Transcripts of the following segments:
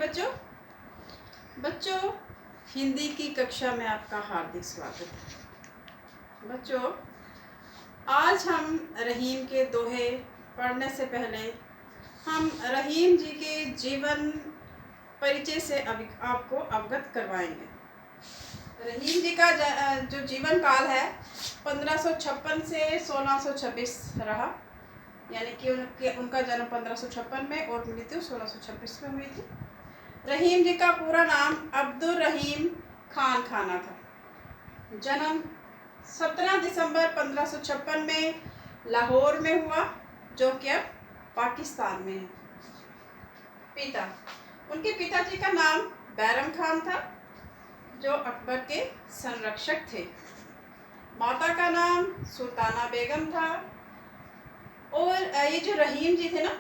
बच्चों बच्चों हिंदी की कक्षा में आपका हार्दिक स्वागत है। बच्चों आज हम रहीम के दोहे पढ़ने से पहले हम रहीम जी के जीवन परिचय से आपको अवगत करवाएंगे। रहीम जी का जो जीवन काल है 1556 से 1626 रहा, यानी कि उनका जन्म 1556 में और मृत्यु 1626 में हुई थी। रहीम जी का पूरा नाम अब्दुल रहीम खान खाना था। जन्म 17 दिसंबर 1556 में लाहौर में हुआ, जो कि अब पाकिस्तान में है। उनके पिताजी का नाम बैरम खान था, जो अकबर के संरक्षक थे। माता का नाम सुल्ताना बेगम था। और ये जो रहीम जी थे ना,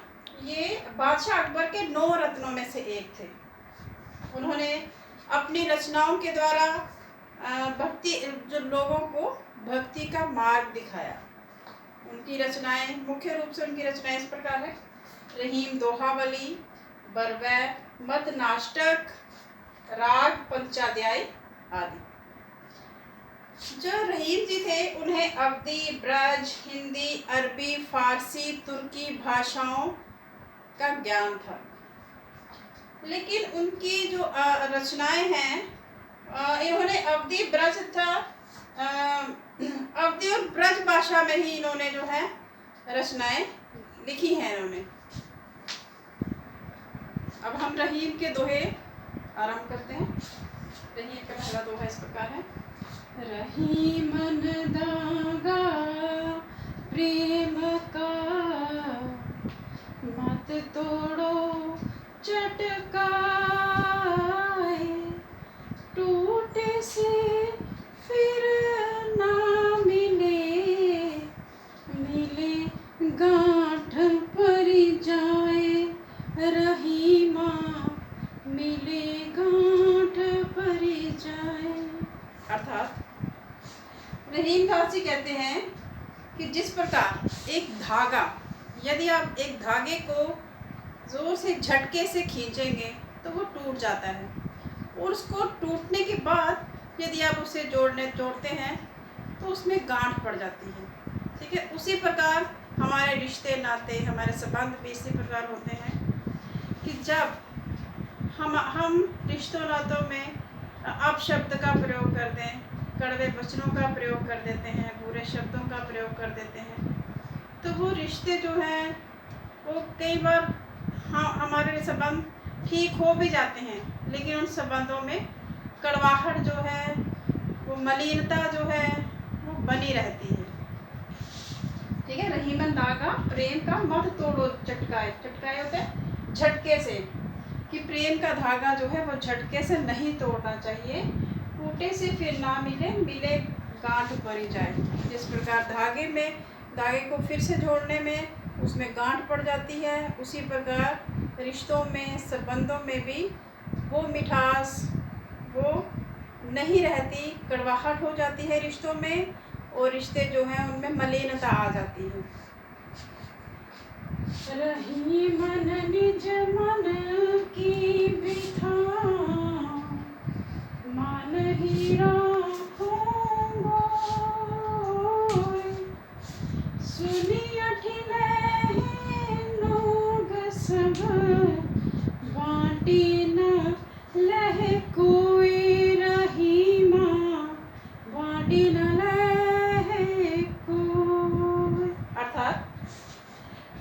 ये बादशाह अकबर के 9 रत्नों में से एक थे। उन्होंने अपनी रचनाओं के द्वारा लोगों को भक्ति का मार्ग दिखाया। उनकी रचनाएं मुख्य रूप से इस प्रकार है: रहीम दोहावली, बरवै, मद नाष्टक, राग पंचाध्याय आदि। जो रहीम जी थे उन्हें अवधी, ब्रज, हिंदी, अरबी, फारसी, तुर्की भाषाओं का ज्ञान था। लेकिन उनकी जो रचनाएं हैं, इन्होंने अवधी और ब्रज भाषा में ही इन्होंने जो है रचनाएं लिखी हैं इन्होंने। अब हम रहीम के दोहे आरंभ करते हैं। रहीम का पहला दोहा इस प्रकार है: रहीमन दागा प्रेम का, मत तोड़ो चटकाए, टूटे से फिर ना मिले, मिले गांठ परी जाए, रहीमा मिले गांठ परी जाए। अर्थात रहीम दासी कहते हैं कि जिस प्रकार एक धागा, यदि आप एक धागे को जोर से झटके से खींचेंगे तो वो टूट जाता है, और उसको टूटने के बाद यदि आप उसे जोड़ते हैं तो उसमें गांठ पड़ जाती है। ठीक है, उसी प्रकार हमारे रिश्ते नाते, हमारे संबंध भी इसी प्रकार होते हैं कि जब हम रिश्तों नातों में अपशब्द का प्रयोग कर दें, कड़वे वचनों का प्रयोग कर देते हैं, बुरे शब्दों का प्रयोग कर देते हैं, तो वो रिश्ते जो हैं वो कई बार हमारे संबंध ठीक हो भी जाते हैं, लेकिन उन संबंधों में कड़वाहट जो है, वो मलिनता जो है वो बनी रहती है। ठीक है, रहीमन दागा प्रेम का, मत तोड़ो चटकाए। चटकाए होते हैं झटके से, कि प्रेम का धागा जो है वो झटके से नहीं तोड़ना चाहिए, टूटे से फिर ना मिले, मिले गांठ परी जाए। जिस प्रकार धागे को फिर से जोड़ने में उसमें गांठ पड़ जाती है, उसी प्रकार रिश्तों में, संबंधों में भी वो मिठास वो नहीं रहती, कड़वाहट हो जाती है रिश्तों में, और रिश्ते जो हैं उनमें मलिनता आ जाती है। रहीमन निज मन की बिथा, मान ही राखूंगो, सुनी अठिले लोग सब, बाटी न लह कोई, रहीमा बाटी न लह कोई। अर्थात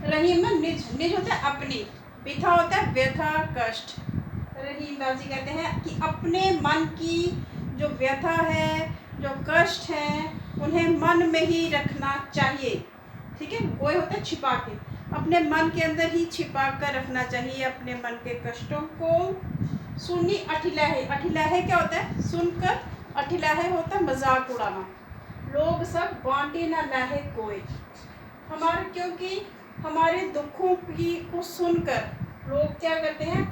रहीम में निज होता है अपनी, बिथा होता है व्यथा, कष्ट। रहीम दासी कहते हैं कि अपने मन की जो व्यथा है, जो कष्ट है, उन्हें मन में ही रखना चाहिए। ठीक है, वो होता है छिपा के, अपने मन के अंदर ही छिपा कर रखना चाहिए अपने मन के कष्टों को। सुनी अठिलहे, अठिलहे क्या होता है? सुनकर। अठिलहे होता है मजाक उड़ाना। लोग सब बांटे ना लहे कोई, क्योंकि हमारे दुखों की को सुनकर लोग क्या करते हैं?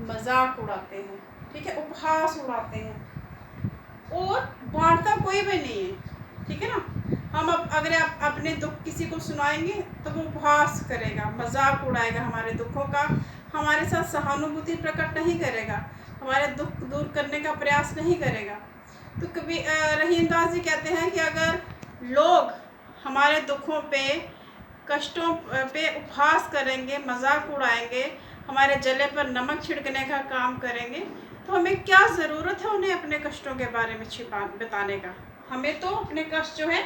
मजाक उड़ाते हैं। ठीक है, उपहास उड़ाते हैं, और बांटता कोई भी नहीं है। ठीक है ना, अगर आप अपने दुख किसी को सुनाएंगे तो वो उपहास करेगा, मजाक उड़ाएगा हमारे दुखों का, हमारे साथ सहानुभूति प्रकट नहीं करेगा, हमारे दुख दूर करने का प्रयास नहीं करेगा। तो कभी रहीमदास जी कहते हैं कि अगर लोग हमारे दुखों पे, कष्टों पे उपहास करेंगे, मजाक उड़ाएंगे, हमारे जले पर नमक छिड़कने का काम करेंगे, तो हमें क्या ज़रूरत है उन्हें अपने कष्टों के बारे में बताने का। हमें तो अपने कष्ट जो है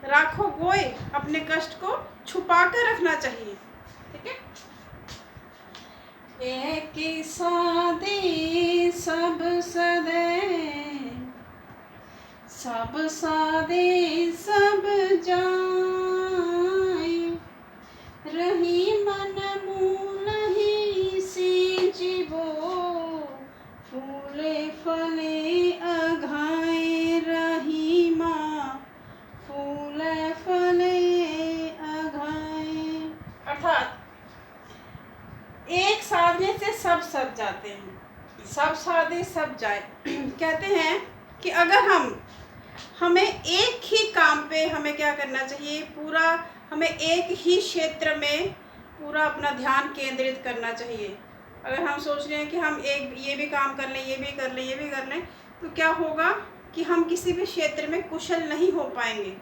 राखो गोए, अपने कष्ट को छुपा कर रखना चाहिए। ठीक है। एक सादे सब सदे, सब सादे सब जाए, रही मन मूल ही सींचिबो, फूले फले अघाए, रही माँ फूले फले अघाए। अर्थात एक साधने से सब सज जाते हैं, सब साधे सब जाए। कहते हैं कि अगर हमें एक ही काम पे हमें क्या करना चाहिए, पूरा हमें एक ही क्षेत्र में पूरा अपना ध्यान केंद्रित करना चाहिए। अगर हम सोच रहे हैं कि हम ये भी काम कर लें, ये भी कर लें, ये भी कर लें, तो क्या होगा कि हम किसी भी क्षेत्र में कुशल नहीं हो पाएंगे।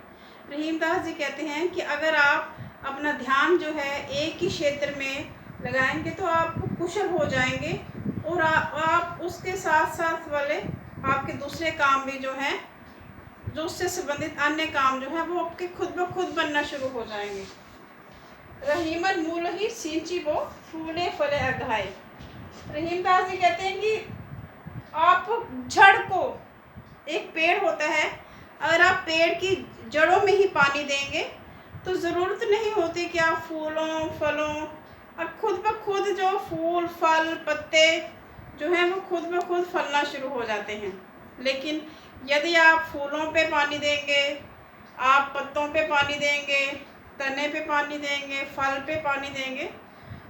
रहीमदास जी कहते हैं कि अगर आप अपना ध्यान जो है एक ही क्षेत्र में लगाएंगे तो आप कुशल हो जाएंगे, और आप उसके साथ साथ वाले आपके दूसरे काम भी जो हैं, जो उससे संबंधित अन्य काम जो है वो आपके खुद ब खुद बनना शुरू हो जाएंगे। रहीमन मूल ही सींची वो फूले फले अघाए। रहीमदास जी कहते हैं कि आप जड़ को, एक पेड़ होता है, अगर आप पेड़ की जड़ों में ही पानी देंगे तो ज़रूरत नहीं होती कि आप फूलों फलों, और खुद ब खुद जो फूल फल पत्ते जो हैं वो खुद ब खुद फलना शुरू हो जाते हैं। लेकिन यदि आप फूलों पे पानी देंगे, आप पत्तों पे पानी देंगे, तने पे पानी देंगे, फल पे पानी देंगे,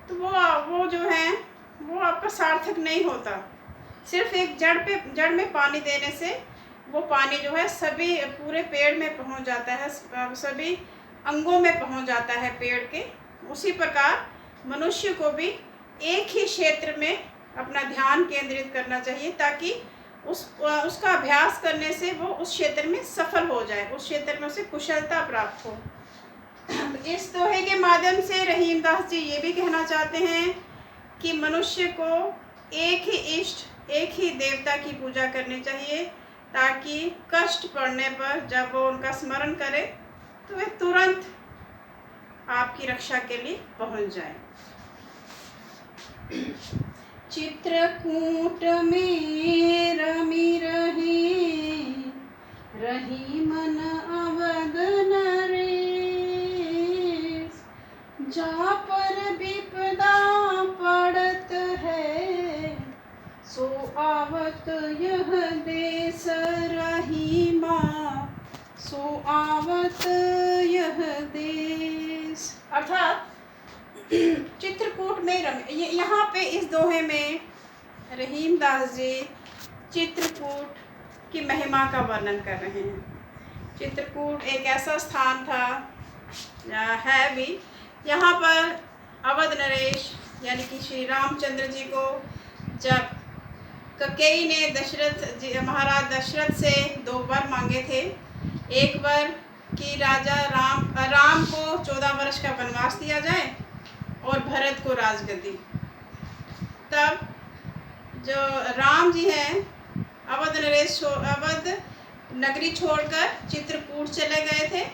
तो वो जो है वो आपका सार्थक नहीं होता। सिर्फ एक जड़ में पानी देने से वो पानी जो है सभी पूरे पेड़ में पहुंच जाता है, सभी अंगों में पहुंच जाता है पेड़ के। उसी प्रकार मनुष्य को भी एक ही क्षेत्र में अपना ध्यान केंद्रित करना चाहिए, ताकि उसका अभ्यास करने से वो उस क्षेत्र में सफल हो जाए, उस क्षेत्र में उसे कुशलता प्राप्त हो। तो इस दोहे के माध्यम से रहीमदास जी ये भी कहना चाहते हैं कि मनुष्य को एक ही इष्ट, एक ही देवता की पूजा करनी चाहिए, ताकि कष्ट पड़ने पर जब वो उनका स्मरण करे तो वे तुरंत आपकी रक्षा के लिए पहुंच जाए। चित्रकूट में रमी रही मन अवध नरेश, जा पर विपदा पड़त है, सो आवत यह देश, रही माँ सो आवत यह देश। अर्थात चित्रकूट में यहाँ पे इस दोहे में रहीमदास जी चित्रकूट की महिमा का वर्णन कर रहे हैं। चित्रकूट एक ऐसा स्थान था, है भी, यहाँ पर अवध नरेश यानी कि श्री रामचंद्र जी को जब कैकेयी ने महाराज दशरथ से 2 वर मांगे थे, एक वर कि राजा राम को 14 वर्ष का वनवास दिया जाए और भरत को राजगद्दी। तब जो राम जी हैं अवध नगरी छोड़कर चित्रकूट चले गए थे,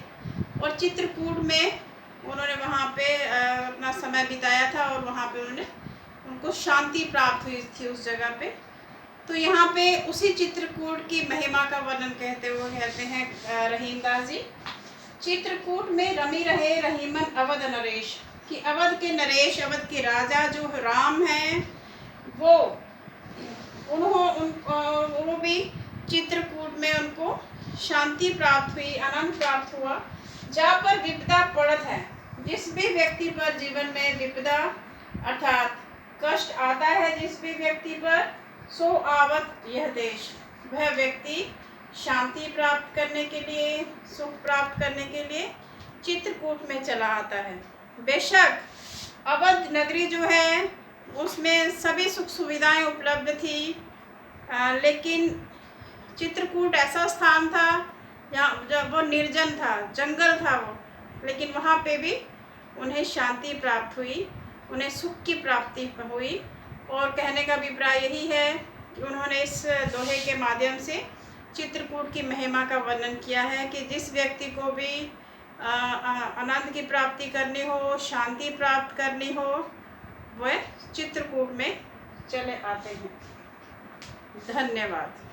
और चित्रकूट में उन्होंने वहाँ पे अपना समय बिताया था, और वहाँ पे उनको शांति प्राप्त हुई थी उस जगह पे। तो यहाँ पे उसी चित्रकूट की महिमा का वर्णन कहते हुए कहते हैं रहीमदास जी, चित्रकूट में रमी रहे रहीमन अवध नरेश, कि अवध के नरेश, अवध के राजा जो राम हैं, वो वो भी चित्रकूट में उनको शांति प्राप्त हुई, आनंद प्राप्त हुआ। जहाँ पर विपदा पड़त है, जिस भी व्यक्ति पर जीवन में विपदा अर्थात कष्ट आता है, जिस भी व्यक्ति पर, सो आवत यह देश, वह व्यक्ति शांति प्राप्त करने के लिए, सुख प्राप्त करने के लिए चित्रकूट में चला आता है। बेशक अवध नगरी जो है उसमें सभी सुख सुविधाएं उपलब्ध थी। लेकिन चित्रकूट ऐसा स्थान था जहाँ जब वो निर्जन था, जंगल था वो, लेकिन वहाँ पे भी उन्हें शांति प्राप्त हुई, उन्हें सुख की प्राप्ति हुई। और कहने का अभिप्राय यही है कि उन्होंने इस दोहे के माध्यम से चित्रकूट की महिमा का वर्णन किया है कि जिस व्यक्ति को भी आनंद की प्राप्ति करनी हो, शांति प्राप्त करनी हो, वह चित्रकूट में चले आते हैं। धन्यवाद।